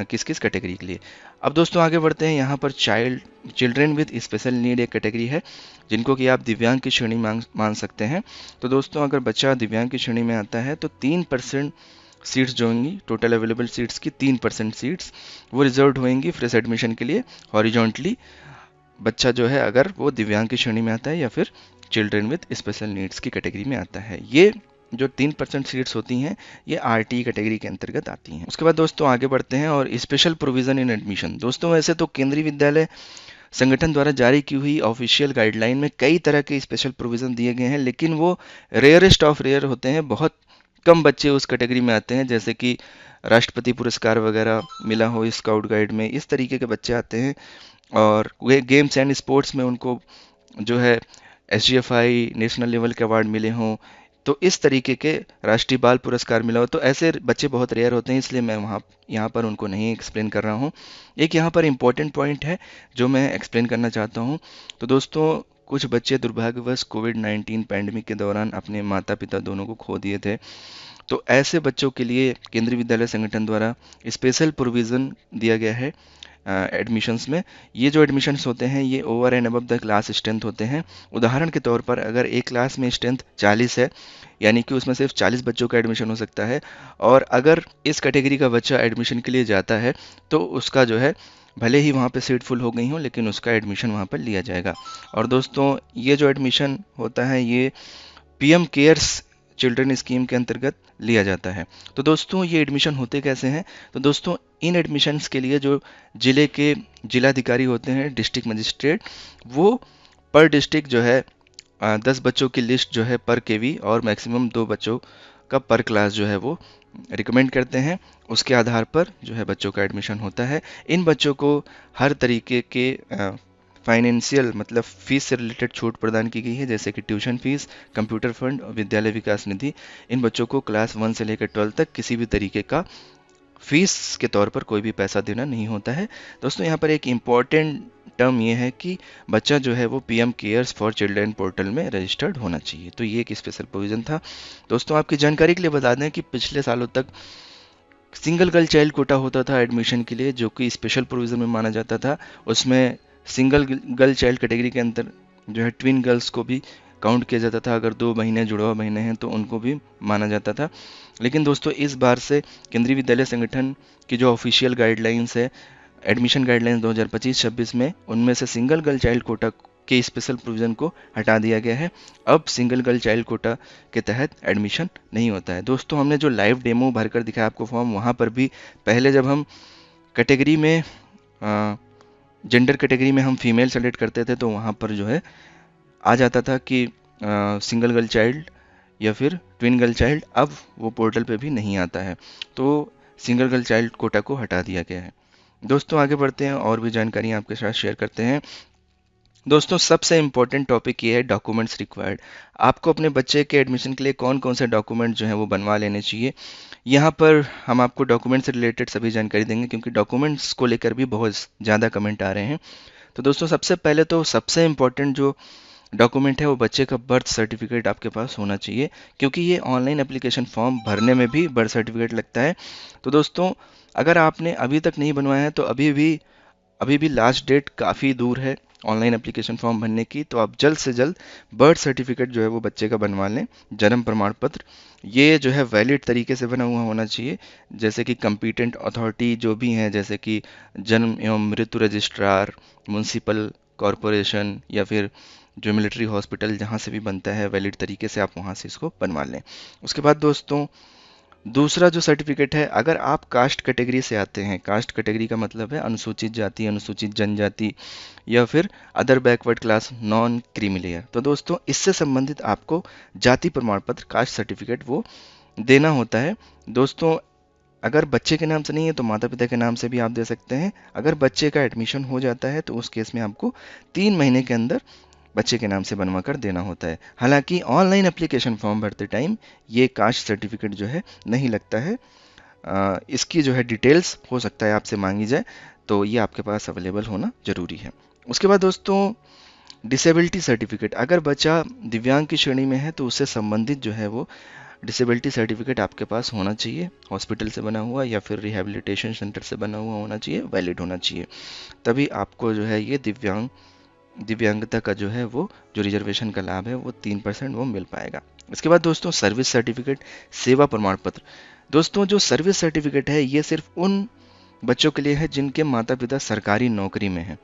किस किस कैटेगरी के लिए। अब दोस्तों आगे बढ़ते हैं। यहाँ पर चिल्ड्रेन विद स्पेशल नीड एक कैटेगरी है जिनको कि आप दिव्यांग की श्रेणी मान सकते हैं। तो दोस्तों अगर बच्चा दिव्यांग की श्रेणी में आता है तो 3% सीट्स जो होंगी, टोटल अवेलेबल सीट्स की 3% सीट्स वो रिजर्व होंगी फ्रेश एडमिशन के लिए हॉरिजॉन्टली। बच्चा जो है अगर वो दिव्यांग की श्रेणी में आता है या फिर चिल्ड्रेन विद स्पेशल नीड्स की कैटेगरी में आता है। ये जो 3% सीट्स होती हैं ये आरटी कैटेगरी के अंतर्गत आती हैं। उसके बाद दोस्तों आगे बढ़ते हैं और स्पेशल प्रोविज़न इन एडमिशन। दोस्तों वैसे तो केंद्रीय विद्यालय संगठन द्वारा जारी की हुई ऑफिशियल गाइडलाइन में कई तरह के स्पेशल प्रोविज़न दिए गए हैं, लेकिन वो रेयरेस्ट ऑफ रेयर होते हैं। बहुत कम बच्चे उस कैटेगरी में आते हैं, जैसे कि राष्ट्रपति पुरस्कार वगैरह मिला हो स्काउट गाइड में, इस तरीके के बच्चे आते हैं। और वे गेम्स एंड स्पोर्ट्स में उनको जो है एसजीएफआई नेशनल लेवल के अवार्ड मिले हों, तो इस तरीके के राष्ट्रीय बाल पुरस्कार मिला हो, तो ऐसे बच्चे बहुत रेयर होते हैं, इसलिए मैं यहाँ पर उनको नहीं एक्सप्लेन कर रहा हूँ। एक यहाँ पर इम्पोर्टेंट पॉइंट है जो मैं एक्सप्लेन करना चाहता हूँ। तो दोस्तों कुछ बच्चे दुर्भाग्यवश कोविड-19 पैंडेमिक के दौरान अपने माता पिता दोनों को खो दिए थे। तो ऐसे बच्चों के लिए केंद्रीय विद्यालय संगठन द्वारा स्पेशल प्रोविज़न दिया गया है एडमिशन्स में। ये जो एडमिशन्स होते हैं ये over and above the class strength होते हैं। उदाहरण के तौर पर अगर एक क्लास में स्ट्रेंथ 40 है, यानी कि उसमें सिर्फ 40 बच्चों का एडमिशन हो सकता है, और अगर इस कैटेगरी का बच्चा एडमिशन के लिए जाता है तो उसका जो है भले ही वहाँ पे सीट फुल हो गई हो लेकिन उसका एडमिशन वहाँ पर लिया जाएगा। और दोस्तों ये जो एडमिशन होता है ये पीएम केयर्स चिल्ड्रन स्कीम के अंतर्गत लिया जाता है। तो दोस्तों ये एडमिशन होते कैसे हैं? तो दोस्तों इन एडमिशन्स के लिए जो जिले के जिलाधिकारी होते हैं, डिस्ट्रिक्ट मजिस्ट्रेट, वो पर डिस्ट्रिक्ट जो है 10 बच्चों की लिस्ट जो है पर केवी और मैक्सिमम 2 बच्चों का पर क्लास जो है वो रिकमेंड करते हैं। उसके आधार पर जो है बच्चों का एडमिशन होता है। इन बच्चों को हर तरीके के फाइनेंशियल मतलब फीस से रिलेटेड छूट प्रदान की गई है, जैसे कि ट्यूशन फीस, कंप्यूटर फंड और विद्यालय विकास निधि। इन बच्चों को क्लास 1 से लेकर 12 तक किसी भी तरीके का फीस के तौर पर कोई भी पैसा देना नहीं होता है। दोस्तों यहाँ पर एक इम्पॉर्टेंट टर्म ये है कि बच्चा जो है वो PM cares for children portal में रजिस्टर्ड होना चाहिए। तो ये एक स्पेशल प्रोविज़न था। दोस्तों आपकी जानकारी के लिए बता दें कि पिछले सालों तक सिंगल गर्ल चाइल्ड कोटा होता था एडमिशन के लिए, जो कि स्पेशल प्रोविज़न में माना जाता था। उसमें सिंगल गर्ल चाइल्ड कैटेगरी के अंदर जो है ट्विन गर्ल्स को भी काउंट किया जाता था, अगर 2 महीने जुड़वा महीने हैं तो उनको भी माना जाता था। लेकिन दोस्तों इस बार से केंद्रीय विद्यालय संगठन की जो ऑफिशियल गाइडलाइंस है, एडमिशन गाइडलाइंस 2025-26 में, उनमें से सिंगल गर्ल चाइल्ड कोटा के स्पेशल प्रोविज़न को हटा दिया गया है। अब सिंगल गर्ल चाइल्ड कोटा के तहत एडमिशन नहीं होता है। दोस्तों हमने जो लाइव डेमो भरकर दिखाया आपको फॉर्म, वहाँ पर भी पहले जब हम कैटेगरी में जेंडर कैटेगरी में हम फीमेल सेलेक्ट करते थे तो वहाँ पर जो है आ जाता था कि सिंगल गर्ल चाइल्ड या फिर ट्विन गर्ल चाइल्ड। अब वो पोर्टल पे भी नहीं आता है, तो सिंगल गर्ल चाइल्ड कोटा को हटा दिया गया है। दोस्तों आगे बढ़ते हैं और भी जानकारी आपके साथ शेयर करते हैं। दोस्तों सबसे इम्पोर्टेंट टॉपिक ये है डॉक्यूमेंट्स रिक्वायर्ड। आपको अपने बच्चे के एडमिशन के लिए कौन कौन से डॉक्यूमेंट जो है वो बनवा लेने चाहिए, यहाँ पर हम आपको डॉक्यूमेंट से रिलेटेड सभी जानकारी देंगे, क्योंकि डॉक्यूमेंट्स को लेकर भी बहुत ज़्यादा कमेंट आ रहे हैं। तो दोस्तों सबसे पहले तो सबसे इम्पोर्टेंट जो डॉक्यूमेंट है वो बच्चे का बर्थ सर्टिफिकेट आपके पास होना चाहिए, क्योंकि ये ऑनलाइन एप्लीकेशन फॉर्म भरने में भी बर्थ सर्टिफिकेट लगता है। तो दोस्तों अगर आपने अभी तक नहीं बनवाया है तो अभी भी लास्ट डेट काफ़ी दूर है ऑनलाइन एप्लीकेशन फॉर्म भरने की। तो आप जल्द से जल्द बर्थ सर्टिफिकेट जो है वो बच्चे का बनवा लें। जन्म प्रमाण पत्र ये जो है वैलिड तरीके से बना हुआ होना चाहिए, जैसे कि कंपीटेंट अथॉरिटी जो भी हैं, जैसे कि जन्म एवं मृत्यु रजिस्ट्रार, म्युनिसिपल कॉरपोरेशन या फिर जो मिलिट्री हॉस्पिटल जहाँ से भी बनता है वैलिड तरीके से आप वहाँ से इसको बनवा लें। उसके बाद दोस्तों दूसरा जो सर्टिफिकेट है, अगर आप कास्ट कैटेगरी से आते हैं, कास्ट कैटेगरी का मतलब है अनुसूचित जाति, अनुसूचित जनजाति या फिर other backward class, non creamy layer, तो दोस्तों इससे संबंधित आपको जाति प्रमाण पत्र कास्ट सर्टिफिकेट वो देना होता है। दोस्तों अगर बच्चे के नाम से नहीं है तो माता पिता के नाम से भी आप दे सकते हैं। अगर बच्चे का एडमिशन हो जाता है तो उस केस में आपको 3 महीने के अंदर बच्चे के नाम से बनवा कर देना होता है। हालांकि ऑनलाइन एप्लीकेशन फॉर्म भरते टाइम ये कास्ट सर्टिफिकेट जो है नहीं लगता है। इसकी जो है डिटेल्स हो सकता है आपसे मांगी जाए, तो ये आपके पास अवेलेबल होना जरूरी है। उसके बाद दोस्तों डिसेबिलिटी सर्टिफिकेट, अगर बच्चा दिव्यांग की श्रेणी में है तो उससे संबंधित जो है वो डिसेबिलिटी सर्टिफिकेट आपके पास होना चाहिए, हॉस्पिटल से बना हुआ या फिर रिहैबिलिटेशन सेंटर से बना हुआ होना चाहिए, वैलिड होना चाहिए, तभी आपको जो है ये दिव्यांगता का जो है वो जो रिजर्वेशन का लाभ है वो 3% वो मिल पाएगा। इसके बाद दोस्तों सर्विस सर्टिफिकेट, सेवा प्रमाण पत्र। दोस्तों जो सर्विस सर्टिफिकेट है ये सिर्फ उन बच्चों के लिए है जिनके माता पिता सरकारी नौकरी में हैं,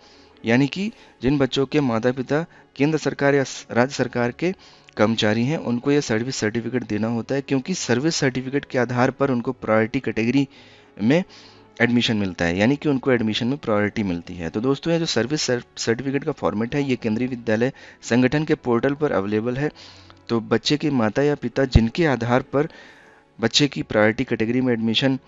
यानी कि जिन बच्चों के माता पिता केंद्र सरकार या राज्य सरकार के कर्मचारी हैं उनको ये सर्विस सर्टिफिकेट देना होता है, क्योंकि सर्विस सर्टिफिकेट के आधार पर उनको प्रायोरिटी कैटेगरी में एडमिशन मिलता है, यानी कि उनको एडमिशन में प्रायोरिटी मिलती है। तो दोस्तों ये जो सर्विस सर्टिफिकेट का फॉर्मेट है ये केंद्रीय विद्यालय संगठन के पोर्टल पर अवेलेबल है। तो बच्चे के माता या पिता जिनके आधार पर बच्चे की प्रायोरिटी कैटेगरी में एडमिशन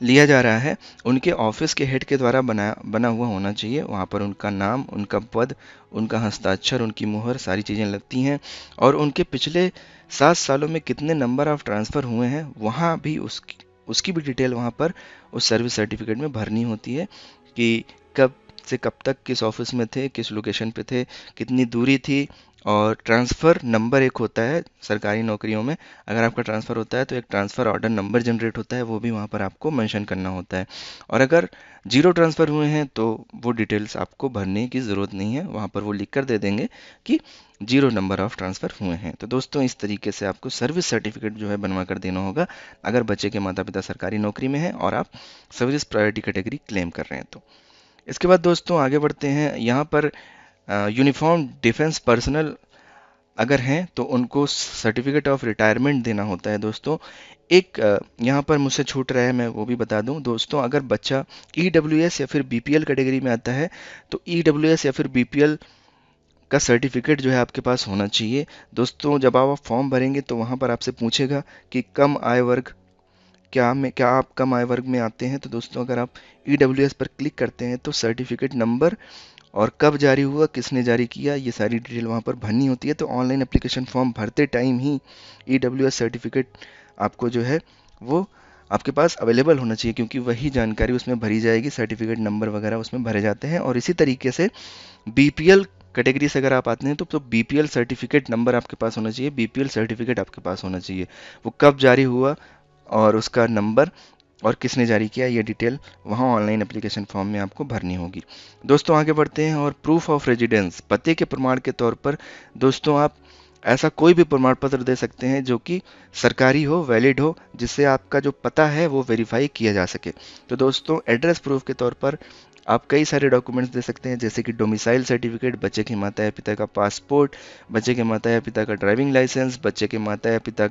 लिया जा रहा है उनके ऑफिस के हेड के द्वारा बना हुआ होना चाहिए। वहाँ पर उनका नाम, उनका पद, उनका हस्ताक्षर, उनकी मुहर, सारी चीज़ें लगती हैं, और उनके पिछले 7 सालों में कितने नंबर ऑफ ट्रांसफ़र हुए हैं वहाँ भी उसकी भी डिटेल वहाँ पर उस सर्विस सर्टिफिकेट में भरनी होती है, कि कब से कब तक किस ऑफिस में थे, किस लोकेशन पे थे, कितनी दूरी थी। और ट्रांसफ़र नंबर एक होता है सरकारी नौकरियों में, अगर आपका ट्रांसफ़र होता है तो एक ट्रांसफ़र ऑर्डर नंबर जनरेट होता है, वो भी वहाँ पर आपको मेंशन करना होता है। और अगर 0 ट्रांसफ़र हुए हैं तो वो डिटेल्स आपको भरने की ज़रूरत नहीं है, वहाँ पर वो लिख कर दे देंगे कि 0 नंबर ऑफ ट्रांसफ़र हुए हैं। तो दोस्तों इस तरीके से आपको सर्विस सर्टिफिकेट जो है बनवा कर देना होगा अगर बच्चे के माता पिता सरकारी नौकरी में हैं और आप सर्विस प्रायोरिटी कैटेगरी क्लेम कर रहे हैं तो। इसके बाद दोस्तों आगे बढ़ते हैं। यहाँ पर यूनिफॉर्म डिफेंस पर्सनल अगर हैं तो उनको सर्टिफिकेट ऑफ रिटायरमेंट देना होता है। दोस्तों एक यहाँ पर मुझसे छूट रहा है, मैं वो भी बता दूं दोस्तों, अगर बच्चा EWS या फिर BPL कैटेगरी में आता है तो EWS या फिर BPL का सर्टिफिकेट जो है आपके पास होना चाहिए। दोस्तों जब आप फॉर्म भरेंगे तो वहाँ पर आपसे पूछेगा कि कम आय वर्ग क्या आप कम आय वर्ग में आते हैं। तो दोस्तों अगर आप EWS पर क्लिक करते हैं तो सर्टिफिकेट नंबर और कब जारी हुआ, किसने जारी किया, ये सारी डिटेल वहाँ पर भरनी होती है। तो ऑनलाइन एप्लीकेशन फॉर्म भरते टाइम ही EWS सर्टिफिकेट आपको जो है वो आपके पास अवेलेबल होना चाहिए, क्योंकि वही जानकारी उसमें भरी जाएगी, सर्टिफिकेट नंबर वगैरह उसमें भरे जाते हैं। और इसी तरीके से BPL कैटेगरी से अगर आप आते हैं तो BPL सर्टिफिकेट नंबर आपके पास होना चाहिए, BPL सर्टिफिकेट आपके पास होना चाहिए, वो कब जारी हुआ और उसका नंबर और किसने जारी किया, ये डिटेल वहाँ ऑनलाइन एप्लीकेशन फॉर्म में आपको भरनी होगी। दोस्तों आगे बढ़ते हैं। और प्रूफ ऑफ रेजिडेंस, पते के प्रमाण के तौर पर दोस्तों आप ऐसा कोई भी प्रमाण पत्र दे सकते हैं जो कि सरकारी हो, वैलिड हो, जिससे आपका जो पता है वो वेरीफाई किया जा सके। तो दोस्तों एड्रेस प्रूफ के तौर पर आप कई सारे डॉक्यूमेंट्स दे सकते हैं, जैसे कि डोमिसाइल सर्टिफिकेट, बच्चे के माता या पिता का पासपोर्ट, बच्चे के माता या पिता का ड्राइविंग लाइसेंस, बच्चे के माता या पिता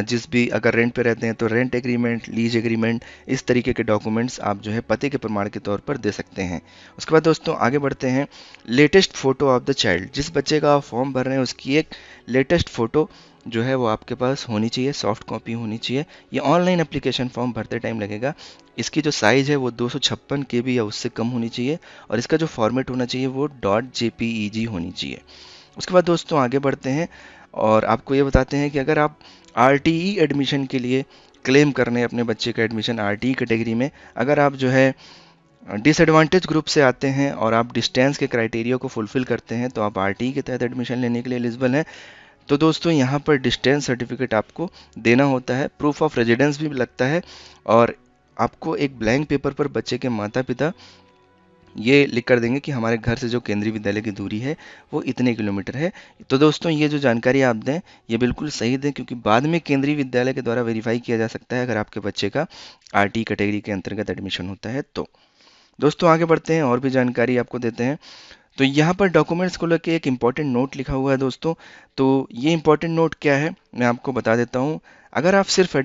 जिस भी अगर रेंट पे रहते हैं तो रेंट एग्रीमेंट, लीज एग्रीमेंट, इस तरीके के डॉक्यूमेंट्स आप जो है पते के प्रमाण के तौर पर दे सकते हैं। उसके बाद दोस्तों आगे बढ़ते हैं। Latest photo of the child, जिस बच्चे का आप फॉर्म भर रहे हैं उसकी एक लेटेस्ट फ़ोटो जो है वो आपके पास होनी चाहिए, सॉफ्ट कॉपी होनी चाहिए। ये ऑनलाइन एप्लीकेशन फॉर्म भरते टाइम लगेगा। इसकी जो साइज़ है वो 256 KB या उससे कम होनी चाहिए, और इसका जो फॉर्मेट होना चाहिए वो .jpeg होनी चाहिए। उसके बाद दोस्तों आगे बढ़ते हैं और आपको ये बताते हैं कि अगर आप आरटीई एडमिशन के लिए क्लेम करने अपने बच्चे का एडमिशन आरटीई कैटेगरी में, अगर आप जो है डिसएडवांटेज ग्रुप से आते हैं और आप डिस्टेंस के क्राइटेरिया को फुलफिल करते हैं तो आप आरटीई के तहत एडमिशन लेने के लिए एलिजिबल हैं। तो दोस्तों यहाँ पर डिस्टेंस सर्टिफिकेट आपको देना होता है, प्रूफ ऑफ रेजिडेंस भी लगता है, और आपको एक ब्लैंक पेपर पर बच्चे के माता पिता ये लिख कर देंगे कि हमारे घर से जो केंद्रीय विद्यालय की दूरी है वो इतने किलोमीटर है। तो दोस्तों ये जो जानकारी आप दें ये बिल्कुल सही दें, क्योंकि बाद में केंद्रीय विद्यालय के द्वारा वेरीफाई किया जा सकता है अगर आपके बच्चे का आरटी कैटेगरी के अंतर्गत एडमिशन होता है तो। दोस्तों आगे बढ़ते हैं और भी जानकारी आपको देते हैं। तो यहाँ पर डॉक्यूमेंट्स को लेकर एक इम्पॉर्टेंट नोट लिखा हुआ है दोस्तों। तो ये इम्पॉर्टेंट नोट क्या है मैं आपको बता देता हूँ। अगर आप सिर्फ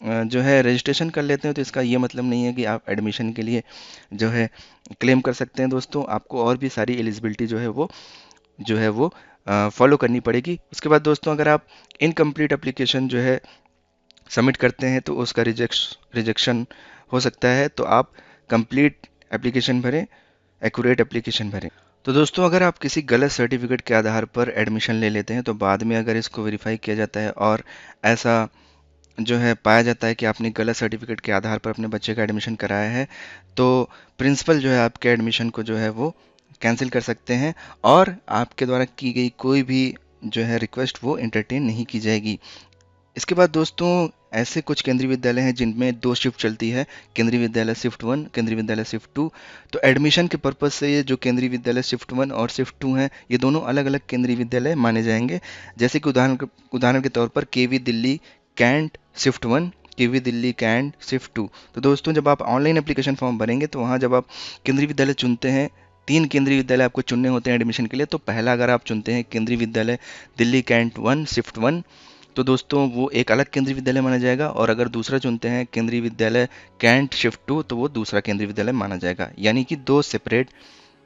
जो है रजिस्ट्रेशन कर लेते हैं तो इसका ये मतलब नहीं है कि आप एडमिशन के लिए जो है क्लेम कर सकते हैं दोस्तों। आपको और भी सारी एलिजिबिलिटी जो है वो फॉलो करनी पड़ेगी। उसके बाद दोस्तों अगर आप इनकम्प्लीट एप्लीकेशन जो है सबमिट करते हैं तो उसका रिजेक्शन हो सकता है, तो आप कंप्लीट एप्लीकेशन भरें, एक्यूरेट एप्लीकेशन भरें। तो दोस्तों अगर आप किसी गलत सर्टिफिकेट के आधार पर एडमिशन ले लेते हैं तो बाद में अगर इसको वेरीफाई किया जाता है और ऐसा जो है पाया जाता है कि आपने गलत सर्टिफिकेट के आधार पर अपने बच्चे का एडमिशन कराया है तो प्रिंसिपल जो है आपके एडमिशन को जो है वो कैंसिल कर सकते हैं और आपके द्वारा की गई कोई भी जो है रिक्वेस्ट वो एंटरटेन नहीं की जाएगी। इसके बाद दोस्तों ऐसे कुछ केंद्रीय विद्यालय हैं जिनमें 2 शिफ्ट चलती है, केंद्रीय विद्यालय शिफ्ट 1, केंद्रीय विद्यालय शिफ्ट 2। तो एडमिशन के पर्पज़ से ये जो केंद्रीय विद्यालय शिफ्ट 1 और शिफ्ट 2 हैं ये दोनों अलग अलग केंद्रीय विद्यालय माने जाएंगे। जैसे कि उदाहरण के तौर पर केवी दिल्ली कैंट शिफ्ट 1, केवी दिल्ली कैंट शिफ्ट 2। तो दोस्तों जब आप ऑनलाइन एप्लीकेशन फॉर्म भरेंगे तो वहाँ जब आप केंद्रीय विद्यालय चुनते हैं, 3 केंद्रीय विद्यालय आपको चुनने होते हैं एडमिशन के लिए। तो पहला अगर आप चुनते हैं केंद्रीय विद्यालय दिल्ली कैंट 1 शिफ्ट 1 तो दोस्तों वो एक अलग केंद्रीय विद्यालय माना जाएगा, और अगर दूसरा चुनते हैं केंद्रीय विद्यालय कैंट शिफ्ट 2 तो वो दूसरा केंद्रीय विद्यालय माना जाएगा। यानी कि 2 सेपरेट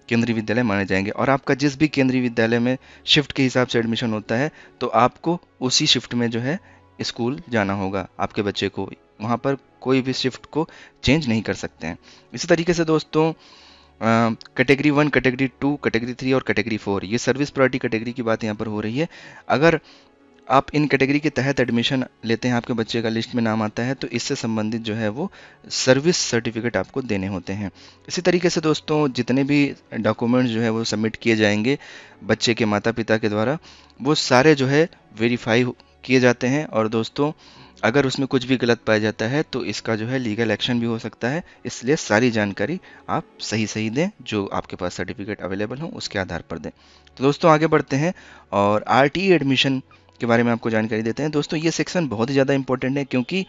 केंद्रीय विद्यालय माने जाएंगे। और आपका जिस भी केंद्रीय विद्यालय में शिफ्ट के हिसाब से एडमिशन होता है तो आपको उसी शिफ्ट में जो है स्कूल जाना होगा आपके बच्चे को, वहाँ पर कोई भी शिफ्ट को चेंज नहीं कर सकते हैं। इसी तरीके से दोस्तों कैटेगरी 1, कैटेगरी 2, कैटेगरी 3 और कैटेगरी 4 ये सर्विस प्रायोरिटी कैटेगरी की बात यहाँ पर हो रही है। अगर आप इन कैटेगरी के तहत एडमिशन लेते हैं, आपके बच्चे का लिस्ट में नाम आता है, तो इससे संबंधित जो है वो सर्विस सर्टिफिकेट आपको देने होते हैं। इसी तरीके से दोस्तों जितने भी डॉक्यूमेंट्स जो है वो सबमिट किए जाएंगे बच्चे के माता पिता के द्वारा वो सारे जो है वेरीफाई किए जाते हैं, और दोस्तों अगर उसमें कुछ भी गलत पाया जाता है तो इसका जो है लीगल एक्शन भी हो सकता है। इसलिए सारी जानकारी आप सही दें, जो आपके पास सर्टिफिकेट अवेलेबल हो उसके आधार पर दें। तो दोस्तों आगे बढ़ते हैं और आरटीई एडमिशन के बारे में आपको जानकारी देते हैं। दोस्तों ये सेक्शन बहुत ही ज़्यादा इंपॉर्टेंट है क्योंकि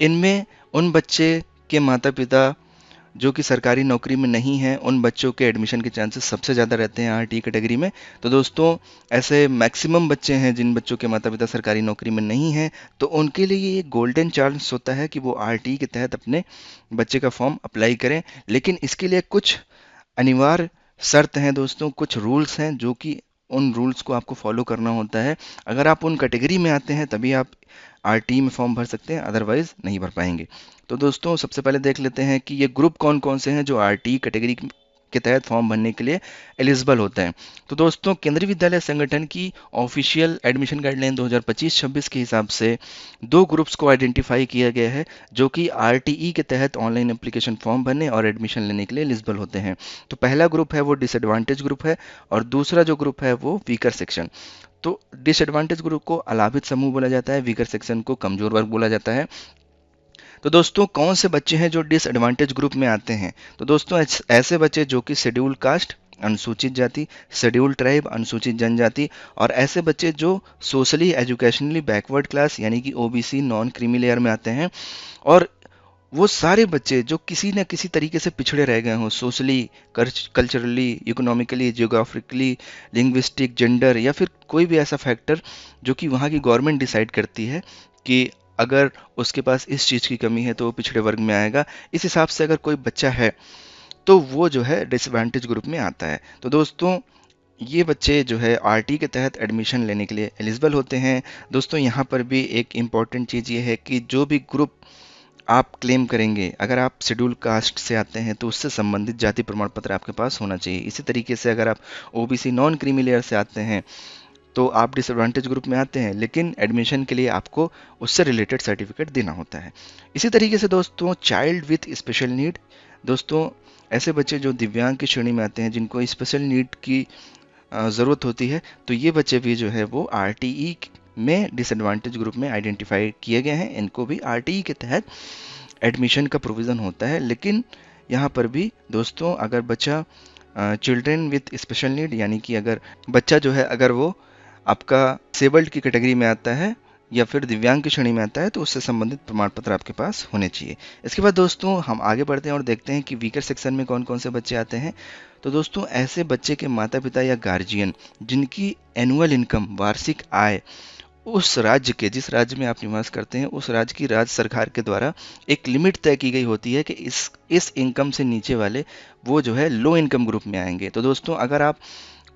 इनमें उन बच्चे के माता पिता जो कि सरकारी नौकरी में नहीं हैं उन बच्चों के एडमिशन के चांसेस सबसे ज़्यादा रहते हैं आरटी कैटेगरी में। तो दोस्तों ऐसे मैक्सिमम बच्चे हैं जिन बच्चों के माता पिता सरकारी नौकरी में नहीं हैं, तो उनके लिए ये गोल्डन चांस होता है कि वो आरटी के तहत अपने बच्चे का फॉर्म अप्लाई करें। लेकिन इसके लिए कुछ अनिवार्य शर्त हैं दोस्तों, कुछ रूल्स हैं जो कि उन रूल्स को आपको फॉलो करना होता है। अगर आप उन कैटेगरी में आते हैं तभी आप आरटी में फॉर्म भर सकते हैं, अदरवाइज नहीं भर पाएंगे। तो दोस्तों सबसे पहले देख लेते हैं कि ये ग्रुप कौन कौन से हैं जो आरटी कैटेगरी के तहत फॉर्म भरने के लिए एलिजिबल होते हैं। तो दोस्तों केंद्रीय विद्यालय संगठन की ऑफिशियल एडमिशन गाइडलाइन 2025-26 के हिसाब से 2 ग्रुप्स को आइडेंटिफाई किया गया है जो कि आरटीई के तहत ऑनलाइन एप्लीकेशन फॉर्म भरने और एडमिशन लेने के लिए एलिजिबल होते हैं। तो पहला ग्रुप है वो डिसएडवांटेज ग्रुप है और दूसरा जो ग्रुप है वो वीकर सेक्शन। तो डिसएडवांटेज ग्रुप को अलाभित समूह बोला जाता है, वीकर सेक्शन को कमजोर वर्ग बोला जाता है। तो दोस्तों कौन से बच्चे हैं जो डिसएडवांटेज ग्रुप में आते हैं? तो दोस्तों ऐसे बच्चे जो कि शेड्यूल कास्ट अनुसूचित जाति, शेड्यूल ट्राइब अनुसूचित जनजाति, और ऐसे बच्चे जो सोशली एजुकेशनली बैकवर्ड क्लास यानी कि ओबीसी नॉन क्रीमी लेयर में आते हैं, और वो सारे बच्चे जो किसी न किसी तरीके से पिछड़े रह गए हों socially, culturally, economically, geographically, linguistic, gender या फिर कोई भी ऐसा फैक्टर जो कि वहाँ की गवर्नमेंट डिसाइड करती है कि अगर उसके पास इस चीज़ की कमी है तो वो पिछड़े वर्ग में आएगा। इस हिसाब से अगर कोई बच्चा है तो वो जो है डिसएडवांटेज ग्रुप में आता है। तो दोस्तों ये बच्चे जो है आरटी के तहत एडमिशन लेने के लिए एलिजिबल होते हैं। दोस्तों यहाँ पर भी एक इम्पॉर्टेंट चीज़ ये है कि जो भी ग्रुप आप क्लेम करेंगे, अगर आप शेड्यूल कास्ट से आते हैं तो उससे संबंधित जाति प्रमाण पत्र आपके पास होना चाहिए। इसी तरीके से अगर आप ओबीसी नॉन क्रीमी लेयर से आते हैं तो आप डिसएडवांटेज ग्रुप में आते हैं, लेकिन एडमिशन के लिए आपको उससे रिलेटेड सर्टिफिकेट देना होता है। इसी तरीके से दोस्तों चाइल्ड विथ स्पेशल नीड, दोस्तों ऐसे बच्चे जो दिव्यांग की श्रेणी में आते हैं, जिनको स्पेशल नीड की ज़रूरत होती है, तो ये बच्चे भी जो है वो आरटीई में डिसएडवांटेज ग्रुप में आइडेंटिफाई किए गए हैं। इनको भी आरटीई के तहत एडमिशन का प्रोविज़न होता है। लेकिन यहाँ पर भी दोस्तों अगर बच्चा चिल्ड्रन विथ स्पेशल नीड, यानी कि अगर बच्चा जो है अगर वो आपका डिसेबल्ड की कैटेगरी में आता है या फिर दिव्यांग की श्रेणी में आता है, तो उससे संबंधित प्रमाण पत्र आपके पास होने चाहिए। इसके बाद दोस्तों हम आगे बढ़ते हैं और देखते हैं कि वीकर सेक्शन में कौन कौन से बच्चे आते हैं। तो दोस्तों ऐसे बच्चे के माता पिता या गार्जियन जिनकी एनुअल इनकम, वार्षिक आय, उस राज्य के, जिस राज्य में आप निवास करते हैं, उस राज्य की राज्य सरकार के द्वारा एक लिमिट तय की गई होती है कि इस इनकम से नीचे वाले वो जो है लो इनकम ग्रुप में आएंगे। तो दोस्तों अगर आप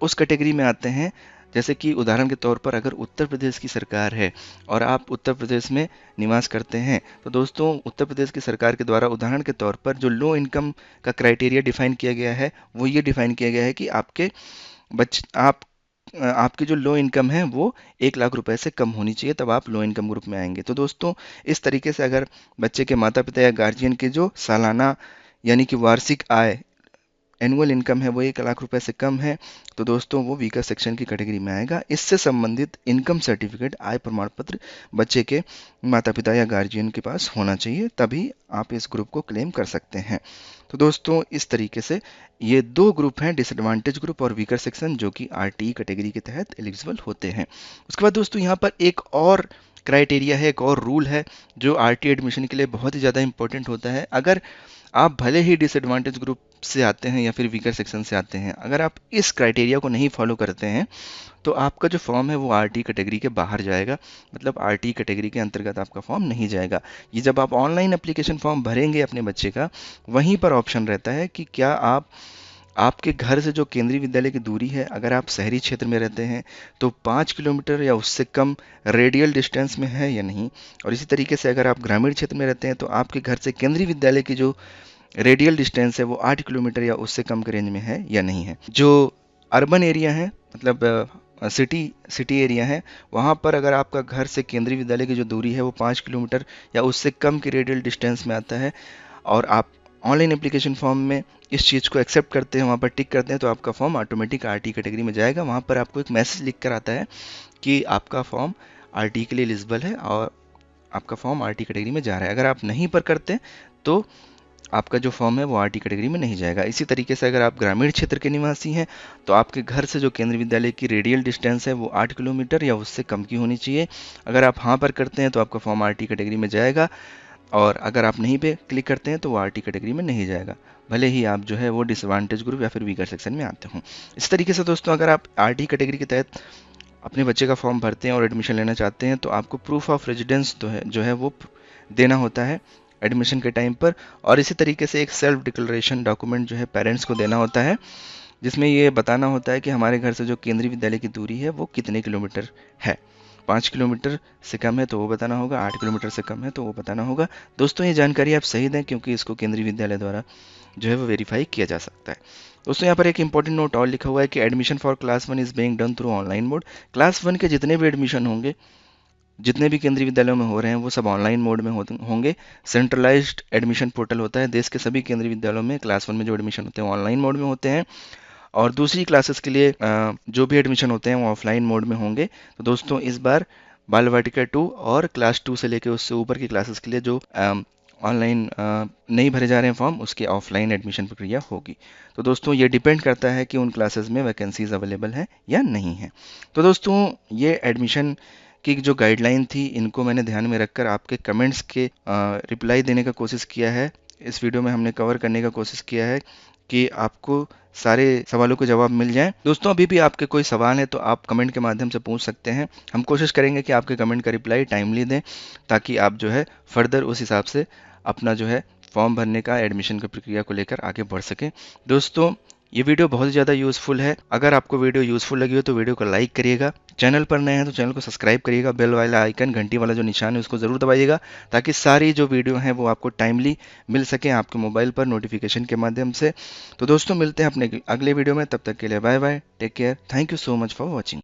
उस कैटेगरी में आते हैं, जैसे कि उदाहरण के तौर पर अगर उत्तर प्रदेश की सरकार है और आप उत्तर प्रदेश में निवास करते हैं, तो दोस्तों उत्तर प्रदेश की सरकार के द्वारा उदाहरण के तौर पर जो लो इनकम का क्राइटेरिया डिफाइन किया गया है, वो ये डिफाइन किया गया है कि आपकी जो लो इनकम है वो 1 लाख रुपए से कम होनी चाहिए, तब आप लो इनकम ग्रुप में आएंगे। तो दोस्तों इस तरीके से अगर बच्चे के माता पिता या गार्जियन के जो सालाना यानी कि वार्षिक आय, एनुअल इनकम है, वो 1 लाख रुपए से कम है, तो दोस्तों वो वीकर सेक्शन की कैटेगरी में आएगा। इससे संबंधित इनकम सर्टिफिकेट, आय प्रमाण पत्र बच्चे के माता पिता या गार्जियन के पास होना चाहिए, तभी आप इस ग्रुप को क्लेम कर सकते हैं। तो दोस्तों इस तरीके से ये 2 ग्रुप हैं, डिसएडवांटेज ग्रुप और वीकर सेक्शन, जो कि आरटीई कैटेगरी के तहत एलिजिबल होते हैं। उसके बाद दोस्तों यहाँ पर एक और क्राइटेरिया है, एक और रूल है जो आरटीई एडमिशन के लिए बहुत ही ज़्यादा इंपॉर्टेंट होता है। अगर आप भले ही डिसएडवांटेज ग्रुप से आते हैं या फिर वीकर सेक्शन से आते हैं, अगर आप इस क्राइटेरिया को नहीं फॉलो करते हैं, तो आपका जो फॉर्म है वो आरटी कैटेगरी के बाहर जाएगा, मतलब आरटी कैटेगरी के अंतर्गत आपका फॉर्म नहीं जाएगा। ये जब आप ऑनलाइन एप्लीकेशन फॉर्म भरेंगे अपने बच्चे का, वहीं पर ऑप्शन रहता है कि क्या आपके घर से जो केंद्रीय विद्यालय की दूरी है, अगर आप शहरी क्षेत्र में रहते हैं तो 5 किलोमीटर या उससे कम रेडियल डिस्टेंस में है या नहीं, और इसी तरीके से अगर आप ग्रामीण क्षेत्र में रहते हैं तो आपके घर से केंद्रीय विद्यालय की जो रेडियल डिस्टेंस है वो 8 किलोमीटर या उससे कम के रेंज में है या नहीं है। जो अर्बन एरिया है, मतलब सिटी एरिया है, वहाँ पर अगर आपका घर से केंद्रीय विद्यालय की जो दूरी है वो 5 किलोमीटर या उससे कम की रेडियल डिस्टेंस में आता है, और आप ऑनलाइन एप्लीकेशन फॉर्म में इस चीज़ को एक्सेप्ट करते हैं, वहाँ पर टिक करते हैं, तो आपका फॉर्म ऑटोमेटिक आरटी कैटेगरी में जाएगा। वहाँ पर आपको एक मैसेज लिख कर आता है कि आपका फॉर्म आरटी के लिए एलिजिबल है और आपका फॉर्म आरटी कैटेगरी में जा रहा है। अगर आप नहीं पर करते तो आपका जो फॉर्म है वो आरटी कैटेगरी में नहीं जाएगा। इसी तरीके से अगर आप ग्रामीण क्षेत्र के निवासी हैं तो आपके घर से जो केंद्रीय विद्यालय की रेडियल डिस्टेंस है वो 8 किलोमीटर या उससे कम की होनी चाहिए। अगर आप हाँ पर करते हैं तो आपका फॉर्म आरटी कैटेगरी में जाएगा, और अगर आप नहीं पे क्लिक करते हैं तो वो आरटी कैटेगरी में नहीं जाएगा, भले ही आप जो है वो डिसएडवांटेज ग्रुप या फिर वीकर सेक्शन में आते हों। इस तरीके से दोस्तों अगर आप आरटी कैटेगरी के तहत अपने बच्चे का फॉर्म भरते हैं और एडमिशन लेना चाहते हैं, तो आपको प्रूफ ऑफ रेजिडेंस जो है वो देना होता है एडमिशन के टाइम पर, और इसी तरीके से एक सेल्फ डिक्लेरेशन डॉक्यूमेंट जो है पेरेंट्स को देना होता है, जिसमें ये बताना होता है कि हमारे घर से जो केंद्रीय विद्यालय की दूरी है वो कितने किलोमीटर है। 5 किलोमीटर से कम है तो वो बताना होगा, 8 किलोमीटर से कम है तो वो बताना होगा। दोस्तों ये जानकारी आप सही दें, क्योंकि इसको केंद्रीय विद्यालय द्वारा जो है वो वेरीफाई किया जा सकता है। दोस्तों यहाँ पर एक इंपॉर्टेंट नोट और लिखा हुआ है कि admission for class 1 is being done through online mode. Class 1 के जितने भी एडमिशन होंगे, जितने भी केंद्रीय विद्यालयों में हो रहे हैं, वो सब ऑनलाइन मोड में होंगे। सेंट्रलाइज्ड एडमिशन पोर्टल होता है, देश के सभी केंद्रीय विद्यालयों में क्लास 1 में जो एडमिशन होते हैं वो ऑनलाइन मोड में होते हैं, और दूसरी क्लासेस के लिए जो भी एडमिशन होते हैं वो ऑफलाइन मोड में होंगे। तो दोस्तों इस बार बाल वाटिका 2 और क्लास 2 से लेकर उससे ऊपर की क्लासेस के लिए जो ऑनलाइन नहीं भरे जा रहे हैं फॉर्म, उसकी ऑफलाइन एडमिशन प्रक्रिया होगी। तो दोस्तों ये डिपेंड करता है कि उन क्लासेस में वैकेंसीज अवेलेबल हैं या नहीं है। तो दोस्तों ये एडमिशन की जो गाइडलाइन थी, इनको मैंने ध्यान में रखकर आपके कमेंट्स के रिप्लाई देने का कोशिश किया है। इस वीडियो में हमने कवर करने का कोशिश किया है कि आपको सारे सवालों के जवाब मिल जाएं। दोस्तों अभी भी आपके कोई सवाल है तो आप कमेंट के माध्यम से पूछ सकते हैं। हम कोशिश करेंगे कि आपके कमेंट का रिप्लाई टाइमली दें, ताकि आप जो है फर्दर उस हिसाब से अपना जो है फॉर्म भरने का, एडमिशन की प्रक्रिया को लेकर आगे बढ़ सकें। दोस्तों ये वीडियो बहुत ही ज़्यादा यूज़फुल है। अगर आपको वीडियो यूज़फुल लगी हो तो वीडियो को लाइक करिएगा, चैनल पर नए हैं तो चैनल को सब्सक्राइब करिएगा, बेल वाला आइकन, घंटी वाला जो निशान है उसको ज़रूर दबाइएगा, ताकि सारी जो वीडियो हैं वो आपको टाइमली मिल सकें आपके मोबाइल पर नोटिफिकेशन के माध्यम से। तो दोस्तों मिलते हैं अपने अगले वीडियो में, तब तक के लिए bye bye, take care, thank you so much for watching.